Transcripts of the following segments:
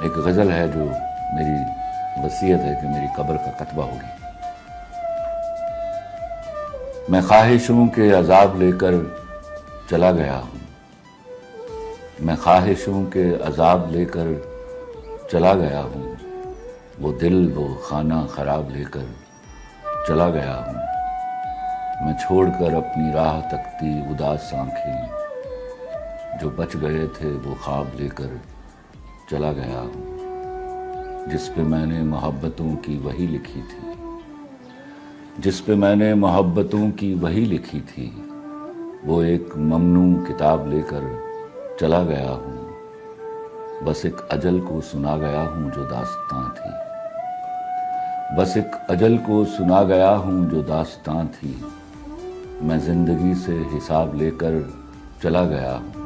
ایک غزل ہے جو میری وصیت ہے کہ میری قبر کا کتبہ ہوگی۔ میں خواہشوں کے عذاب لے کر چلا گیا ہوں، میں خواہشوں کے عذاب لے کر چلا گیا ہوں، وہ دل وہ خانہ خراب لے کر چلا گیا ہوں، میں چھوڑ کر اپنی راہ تکتی اداس آنکھیں، جو بچ گئے تھے وہ خواب لے کر چلا گیا ہوں، جس پہ میں نے محبتوں کی وہی لکھی تھی، جس پہ میں نے محبتوں کی وہی لکھی تھی، وہ ایک ممنوع کتاب لے کر چلا گیا ہوں، بس ایک اجل کو سنا گیا ہوں جو داستاں تھی، بس ایک اجل کو سنا گیا ہوں جو داستاں تھی، میں زندگی سے حساب لے کر چلا گیا ہوں،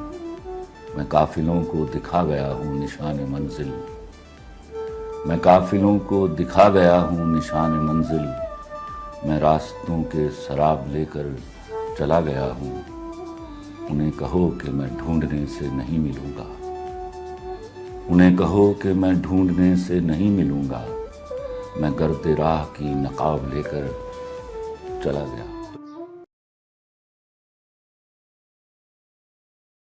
میں قافلوں کو دکھا گیا ہوں نشان منزل، میں قافلوں کو دکھا گیا ہوں نشان منزل، میں راستوں کے سراب لے کر چلا گیا ہوں، انہیں کہو کہ میں ڈھونڈنے سے نہیں ملوں گا، انہیں کہو کہ میں ڈھونڈنے سے نہیں ملوں گا، میں گرد راہ کی نقاب لے کر چلا گیا۔